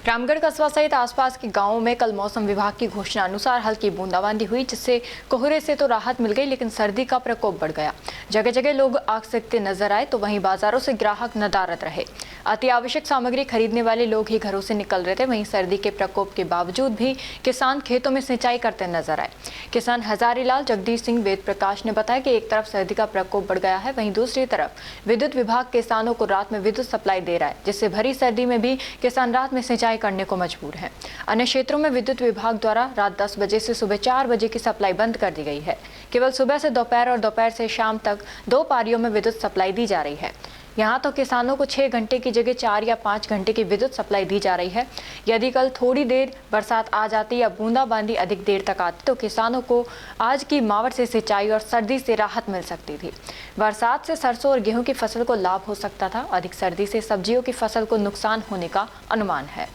रामगढ़ कस्बा सहित आसपास के गांवों में कल मौसम विभाग की घोषणा अनुसार हल्की बूंदाबांदी हुई, जिससे कोहरे से तो राहत मिल गई, लेकिन सर्दी का प्रकोप बढ़ गया। जगह जगह लोग आग सेकते नजर आए, तो वहीं बाजारों से ग्राहक नदारद रहे। अति आवश्यक सामग्री खरीदने वाले लोग ही घरों से निकल रहे थे। वहीं सर्दी के प्रकोप के बावजूद भी किसान खेतों में सिंचाई करते नजर आए। किसान हजारीलाल जगदीश सिंह वेद प्रकाश ने बताया कि एक तरफ सर्दी का प्रकोप बढ़ गया है, वहीं दूसरी तरफ विद्युत विभाग किसानों को रात में विद्युत सप्लाई दे रहा है, जिससे भरी सर्दी में भी किसान रात में सिंचाई करने को मजबूर हैं। अन्य क्षेत्रों में विद्युत विभाग द्वारा रात 10 बजे से सुबह 4 बजे की सप्लाई बंद कर दी गई है। केवल सुबह से दोपहर और दोपहर से शाम तक 2 पारियों में विद्युत सप्लाई दी जा रही है। यहाँ तो किसानों को 6 घंटे की जगह 4 या 5 घंटे की विद्युत सप्लाई दी जा रही है। यदि कल थोड़ी देर बरसात आ जाती या बूंदाबांदी अधिक देर तक आती, तो किसानों को आज की मावट से सिंचाई और सर्दी से राहत मिल सकती थी। बरसात से सरसों और गेहूं की फसल को लाभ हो सकता था। अधिक सर्दी से सब्जियों की फसल को नुकसान होने का अनुमान है।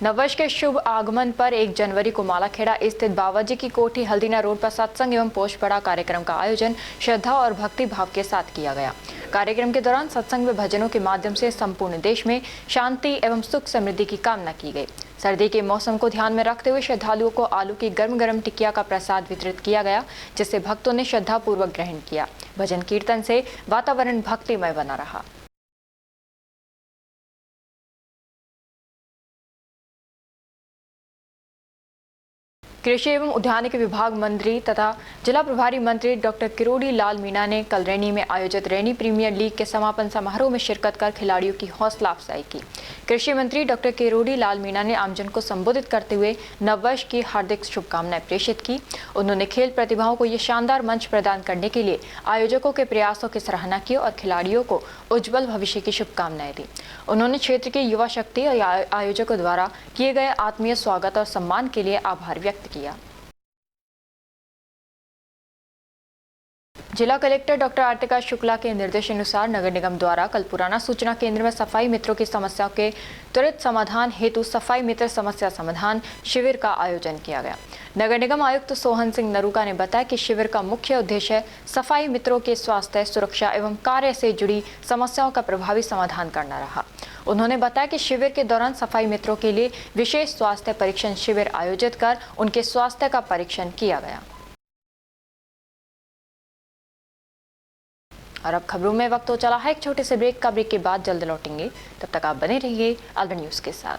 नववर्ष के शुभ आगमन पर 1 जनवरी को मालाखेड़ा स्थित बाबाजी की कोठी हल्दीना रोड पर सत्संग एवं पोषपड़ा कार्यक्रम का आयोजन श्रद्धा और भक्ति भाव के साथ किया गया। कार्यक्रम के दौरान सत्संग व भजनों के माध्यम से संपूर्ण देश में शांति एवं सुख समृद्धि की कामना की गई। सर्दी के मौसम को ध्यान में रखते हुए श्रद्धालुओं को आलू की गर्म टिकिया का प्रसाद वितरित किया गया, जिसे भक्तों ने श्रद्धापूर्वक ग्रहण किया। भजन कीर्तन से वातावरण भक्तिमय बना रहा। कृषि एवं उद्यानिकी विभाग मंत्री तथा जिला प्रभारी मंत्री डॉक्टर किरोड़ी लाल मीणा ने कल रैनी में आयोजित रैनी प्रीमियर लीग के समापन समारोह में शिरकत कर खिलाड़ियों की हौसला अफजाई की। कृषि मंत्री डॉक्टर किरोड़ी लाल मीणा ने आमजन को संबोधित करते हुए नववर्ष की हार्दिक शुभकामनाएं प्रेषित की। उन्होंने खेल प्रतिभाओं को ये शानदार मंच प्रदान करने के लिए आयोजकों के प्रयासों की सराहना की और खिलाड़ियों को उज्जवल भविष्य की शुभकामनाएं दी। उन्होंने क्षेत्र की युवा शक्ति और आयोजकों द्वारा किए गए आत्मीय स्वागत और सम्मान के लिए आभार व्यक्त किया। जिला कलेक्टर डॉक्टर आर्तिका शुक्ला के निर्देशानुसार नगर निगम द्वारा कल पुराना सूचना केंद्र में सफाई मित्रों की समस्याओं के त्वरित समाधान हेतु सफाई मित्र समस्या समाधान शिविर का आयोजन किया गया। नगर निगम आयुक्त सोहन सिंह नरूका ने बताया कि शिविर का मुख्य उद्देश्य सफाई मित्रों के स्वास्थ्य, सुरक्षा एवं कार्य से जुड़ी समस्याओं का प्रभावी समाधान करना रहा। उन्होंने बताया कि शिविर के दौरान सफाई मित्रों के लिए विशेष स्वास्थ्य परीक्षण शिविर आयोजित कर उनके स्वास्थ्य का परीक्षण किया गया। और अब खबरों में वक्त हो चला है एक छोटे से ब्रेक का। ब्रेक के बाद जल्द लौटेंगे, तब तक आप बने रहिए अलवर न्यूज़ के साथ।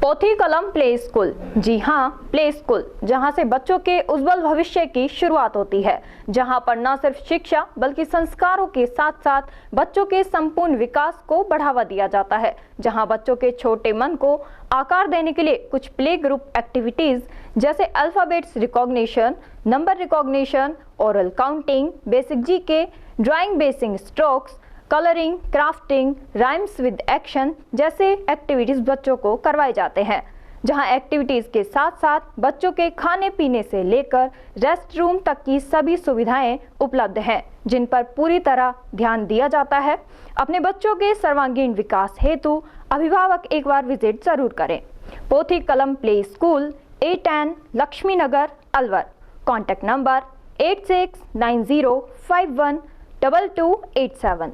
पोथी कलम प्ले स्कूल, जी हाँ, प्ले स्कूल, जहाँ से बच्चों के उज्जवल भविष्य की शुरुआत होती है, जहाँ पर न सिर्फ शिक्षा बल्कि संस्कारों के साथ साथ बच्चों के संपूर्ण विकास को बढ़ावा दिया जाता है, जहाँ बच्चों के छोटे मन को आकार देने के लिए कुछ प्ले ग्रुप एक्टिविटीज जैसे alphabets recognition, number recognition, oral counting, basic GK, drawing basic strokes, colouring, crafting, rhymes with action जैसे एक्टिविटीज बच्चों को करवाए जाते हैं, जहां एक्टिविटीज के साथ साथ बच्चों के खाने पीने से लेकर रेस्ट रूम तक की सभी सुविधाएं उपलब्ध हैं, जिन पर पूरी तरह ध्यान दिया जाता है। अपने बच्चों के सर्वांगीण विकास हेतु अभिभावक एक बार विजिट जरूर करें। Pothi Kalam play school, A10 Lakshmi Nagar, Alwar. Contact number 8690512287।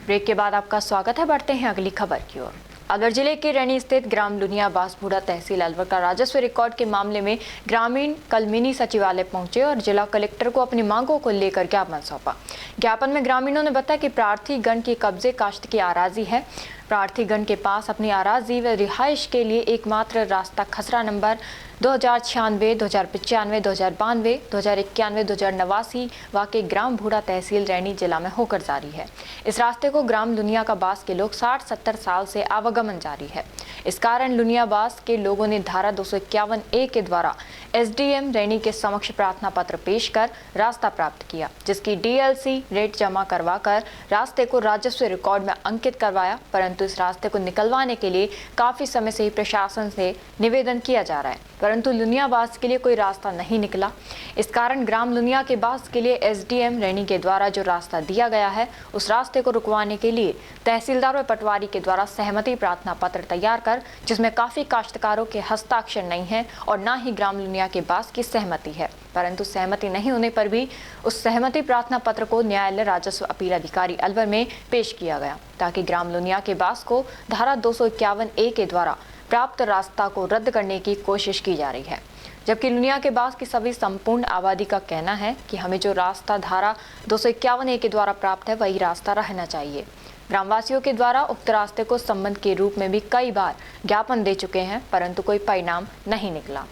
Break के बाद आपका स्वागत है। बढ़ते हैं अगली खबर की ओर। अलवर जिले के रैनी स्थित ग्राम लुनिया बासबूढ़ा तहसील अलवर का राजस्व रिकॉर्ड के मामले में ग्रामीण कल मिनी सचिवालय पहुंचे और जिला कलेक्टर को अपनी मांगों को लेकर ज्ञापन सौंपा। ज्ञापन में ग्रामीणों ने बताया कि प्रार्थी गण के कब्जे काश्त की आराजी है। प्रार्थी गण के पास अपनी आराजी व रिहाइश के लिए एकमात्र रास्ता खसरा नंबर 2096, 2095, 2092, 2091, 2089 वाक़ई ग्राम बूढ़ा तहसील रैनी जिला में होकर जारी है। इस रास्ते को ग्राम लुनिया का बास के लोग 60-70 साल से आवागमन जारी है। इस कारण लुनिया बास के लोगों ने धारा 251A के द्वारा SDM रैनी के समक्ष प्रार्थना पत्र पेश कर रास्ता प्राप्त किया, जिसकी DLC रेट जमा करवाकर रास्ते को राजस्व रिकॉर्ड में अंकित करवाया। परंतु इस रास्ते को निकलवाने के लिए काफी समय से ही प्रशासन से निवेदन किया जा रहा है, परंतु लुनिया बास के लिए कोई रास्ता नहीं निकला। इस कारण ग्राम लुनिया के बास के लिए SDM रैनी के द्वारा जो रास्ता दिया गया है, उस रास्ते को रुकवाने के लिए तहसीलदार व पटवारी के द्वारा सहमति प्रार्थना पत्र तैयार कर, जिसमें काफी काश्तकारों के हस्ताक्षर नहीं है और न ही ग्राम लुनिया के बास की सहमति है। परंतु सहमति नहीं होने पर भी उस सहमति प्रार्थना पत्र को न्यायालय राजस्व अपील अधिकारी अलवर में पेश किया गया, ताकि ग्राम लुनिया के बास को धारा 251A के द्वारा प्राप्त रास्ता को रद्द करने की कोशिश की जा रही है। जबकि लुनिया के बास की सभी संपूर्ण आबादी का कहना है कि हमें जो रास्ता धारा 251A के द्वारा प्राप्त है वही रास्ता रहना चाहिए। ग्रामवासियों के द्वारा उक्त रास्ते को संबंध के रूप में भी कई बार ज्ञापन दे चुके हैं, परंतु कोई परिणाम नहीं निकला।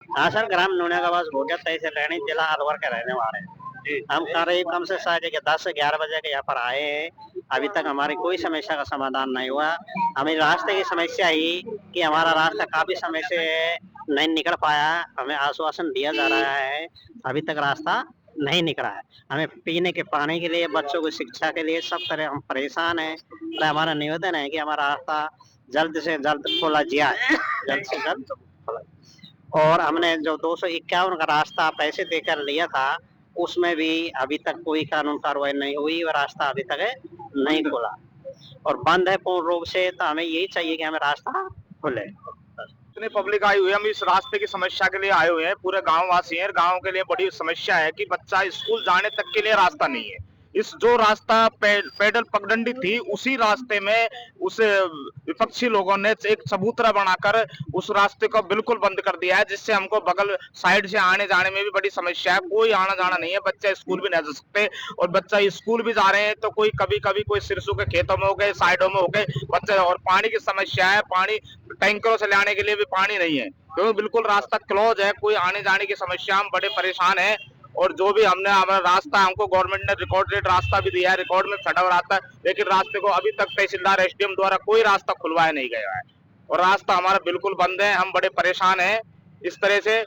हाँ सर, ग्राम लुनिया का बास बूढ़ा तहसील रैनी जिला अलवर के रहने वाले हैं। हम कम से शायद 10 से 11 बजे के यहाँ पर आए हैं। अभी तक हमारी कोई समस्या का समाधान नहीं हुआ। हमें रास्ते की समस्या ही कि हमारा रास्ता काफी समय से नहीं निकल पाया। हमें आश्वासन दिया जा रहा है, अभी तक रास्ता नहीं निकला है। हमें पीने के पानी के लिए, बच्चों की शिक्षा के लिए, सब तरह हम परेशान हैं। तो हमारा निवेदन है कि हमारा रास्ता जल्द से जल्द खोला जाए, जल्द से जल्द खोला। और हमने जो 251 का रास्ता पैसे देकर लिया था, उसमें भी अभी तक कोई कानून कार्रवाई नहीं हुई और रास्ता अभी तक नहीं खुला और बंद है पूर्ण रूप से। तो हमें यही चाहिए कि हमें रास्ता खुले। इतनी पब्लिक आई हुई है, हम इस रास्ते की समस्या के लिए आए हुए हैं। पूरे गांव वासी हैं। गांव के लिए बड़ी समस्या है कि बच्चा स्कूल जाने तक के लिए रास्ता नहीं है। इस जो रास्ता पैदल पगडंडी थी, उसी रास्ते में उस विपक्षी लोगों ने एक चबूतरा बनाकर उस रास्ते को बिल्कुल बंद कर दिया है, जिससे हमको बगल साइड से आने जाने में भी बड़ी समस्या है। कोई आना जाना नहीं है, बच्चे स्कूल भी नहीं जा सकते और बच्चा स्कूल भी जा रहे हैं तो कोई कभी कभी कोई सिरसों के खेतों में हो गए, साइडों में हो गए बच्चे। और पानी की समस्या है, पानी टैंकरों से लाने के लिए भी पानी नहीं है, क्योंकि बिल्कुल रास्ता क्लोज है। कोई आने जाने की समस्या, हम बड़े परेशान है। और जो भी हमने हमारा रास्ता, हमको गवर्नमेंट ने रिकॉर्डेड रास्ता भी दिया है, रिकॉर्ड में फटा हुआ रास्ता है, लेकिन रास्ते को अभी तक तहसीलदार SDM द्वारा कोई रास्ता खुलवाया नहीं गया है और रास्ता हमारा बिल्कुल बंद है। हम बड़े परेशान हैं इस तरह से।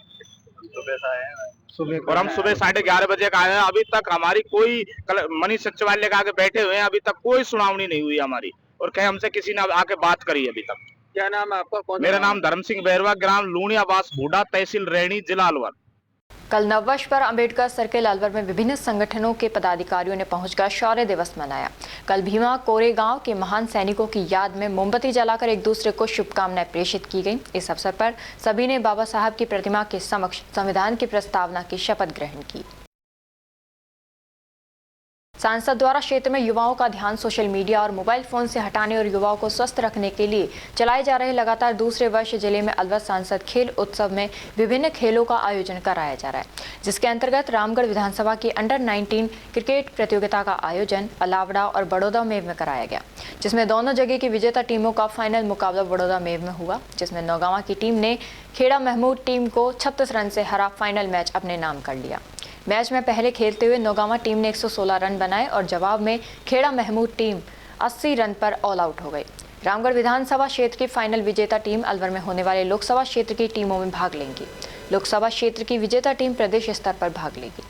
और हम सुबह 11:30 बजे का आए हैं, अभी तक हमारी कोई मनी सचिवालय के आगे बैठे हुए हैं, अभी तक कोई सुनावनी नहीं हुई हमारी और कहीं हमसे किसी ने आके बात करी अभी तक। क्या नाम है आपका? मेरा नाम धर्म सिंह बैरवा, ग्राम लूनिया बास बूढ़ा तहसील रैनी जिला अलवर। कल नववर्ष पर अंबेडकर सर्किल अलवर में विभिन्न संगठनों के पदाधिकारियों ने पहुंचकर शौर्य दिवस मनाया। कल भीमा कोरेगांव के महान सैनिकों की याद में मोमबत्ती जलाकर एक दूसरे को शुभकामनाएं प्रेषित की गई। इस अवसर पर सभी ने बाबा साहब की प्रतिमा के समक्ष संविधान की प्रस्तावना की शपथ ग्रहण की। सांसद द्वारा क्षेत्र में युवाओं का ध्यान सोशल मीडिया और मोबाइल फोन से हटाने और युवाओं को स्वस्थ रखने के लिए चलाए जा रहे लगातार दूसरे वर्ष जिले में अलवर सांसद खेल उत्सव में विभिन्न खेलों का आयोजन कराया जा रहा है, जिसके अंतर्गत रामगढ़ विधानसभा की अंडर 19 क्रिकेट प्रतियोगिता का आयोजन अलावड़ा और बड़ौदा मेव में कराया गया, जिसमें दोनों जगह की विजेता टीमों का फाइनल मुकाबला बड़ौदा मेव में हुआ, जिसमें नौगांवा की टीम ने खेड़ा महमूद टीम को 36 रन से हरा फाइनल मैच अपने नाम कर लिया। मैच में पहले खेलते हुए नौगांवा टीम ने 116 रन बनाए और जवाब में खेड़ा महमूद टीम 80 रन पर ऑल आउट हो गई। रामगढ़ विधानसभा क्षेत्र की फाइनल विजेता टीम अलवर में होने वाले लोकसभा क्षेत्र की टीमों में भाग लेंगी। लोकसभा क्षेत्र की विजेता टीम प्रदेश स्तर पर भाग लेगी।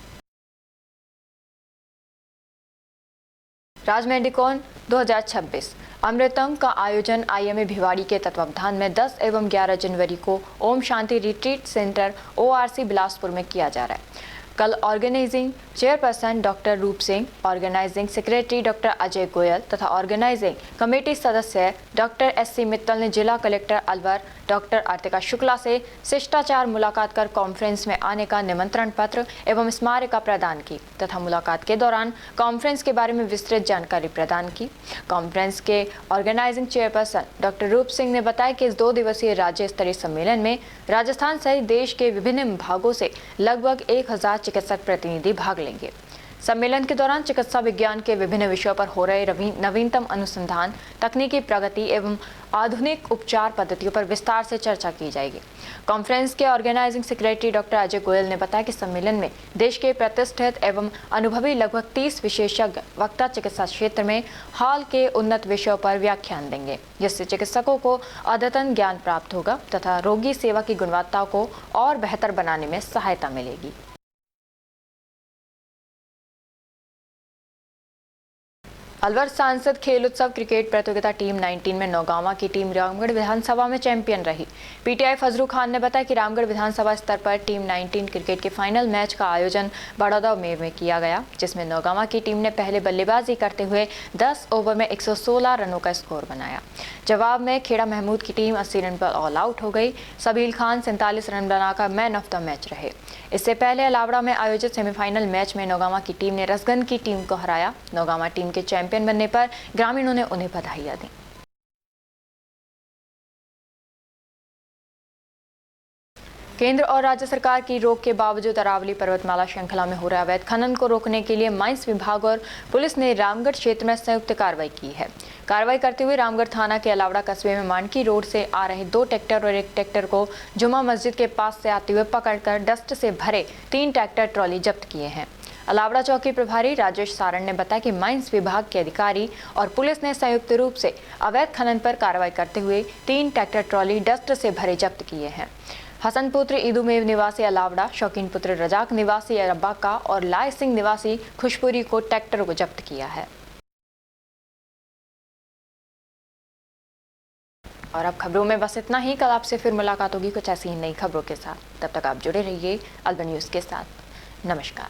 राज मेडिकॉन 2026 अमृतम का आयोजन IMA भिवाड़ी के तत्वावधान में 10 एवं 11 जनवरी को Om Shanti retreat centre ORC Bilaspur में किया जा रहा है। कल organising chairperson doctor Roop Singh, organising secretary doctor Ajay Goyal तथा ऑर्गेनाइजिंग कमेटी सदस्य डॉक्टर SC मित्तल ने जिला कलेक्टर अलवर डॉक्टर आर्तिका शुक्ला से शिष्टाचार मुलाकात कर कॉन्फ्रेंस में आने का निमंत्रण पत्र एवं स्मारिका प्रदान की तथा मुलाकात के दौरान कॉन्फ्रेंस के बारे में विस्तृत जानकारी प्रदान की। कॉन्फ्रेंस के organising chairperson doctor Roop Singh ने बताया कि इस 2 दिवसीय राज्य स्तरीय सम्मेलन में राजस्थान सहित देश के विभिन्न भागों से लगभग 1000 चिकित्सक प्रतिनिधि भाग लेंगे। सम्मेलन के दौरान चिकित्सा विज्ञान के विभिन्न विषयों पर हो रहे नवीनतम अनुसंधान, तकनीकी प्रगति एवं आधुनिक उपचार पद्धतियों पर विस्तार से चर्चा की जाएगी। कॉन्फ्रेंस के organising secretary doctor Ajay Goyal ने बताया कि सम्मेलन में देश के प्रतिष्ठित एवं अनुभवी लगभग 30 विशेषज्ञ वक्ता चिकित्सा क्षेत्र में हाल के उन्नत विषयों पर व्याख्यान देंगे, जिससे चिकित्सकों को अद्यतन ज्ञान प्राप्त होगा तथा रोगी सेवा की गुणवत्ता को और बेहतर बनाने में सहायता मिलेगी। अलवर सांसद खेल उत्सव क्रिकेट प्रतियोगिता टीम 19 में नौगांवा की टीम रामगढ़ विधानसभा में चैंपियन रही। PTI फजलू खान ने बताया कि रामगढ़ विधानसभा स्तर पर टीम 19 क्रिकेट के फाइनल मैच का आयोजन बड़ौदा मेव में किया गया, जिसमें नौगांवा की टीम ने पहले बल्लेबाजी करते हुए 10 ओवर में 116 रनों का स्कोर बनाया। जवाब में खेड़ा महमूद की टीम 80 रन पर ऑल आउट हो गई। सबील खान 47 रन बनाकर मैन ऑफ द मैच रहे। इससे पहले अलावड़ा में आयोजित सेमीफाइनल मैच में नौगांवा की टीम ने रसगन की टीम को हराया। नौगांवा टीम के चैंपियन बनने पर ग्रामीणों ने उन्हें बधाइयां दी। केंद्र और राज्य सरकार की रोक के बावजूद अरावली पर्वतमाला श्रृंखला में हो रहे अवैध खनन को रोकने के लिए माइंस विभाग और पुलिस ने रामगढ़ क्षेत्र में संयुक्त कार्रवाई की है। कार्रवाई करते हुए रामगढ़ थाना के अलावड़ा कस्बे में मानकी रोड से आ रहे 2 ट्रैक्टर और 1 ट्रैक्टर को जुमा मस्जिद के पास से आते हुए पकड़कर डस्ट से भरे 3 ट्रैक्टर ट्रॉली जब्त किए हैं। अलावड़ा चौकी प्रभारी राजेश सारण ने बताया कि माइंस विभाग के अधिकारी और पुलिस ने संयुक्त रूप से अवैध खनन पर कार्रवाई करते हुए 3 ट्रैक्टर ट्रॉली डस्ट से भरे जब्त किए हैं। हसन पुत्र ईदुमेव निवासी अलावड़ा, शौकीन पुत्र रजाक निवासी अरब्बाका और लाय सिंह निवासी खुशपुरी को ट्रैक्टर को जब्त किया है। और अब खबरों में बस इतना ही। कल आपसे फिर मुलाकात होगी कुछ ऐसी ही नई खबरों के साथ। तब तक आप जुड़े रहिए अलवर न्यूज़ के साथ। नमस्कार।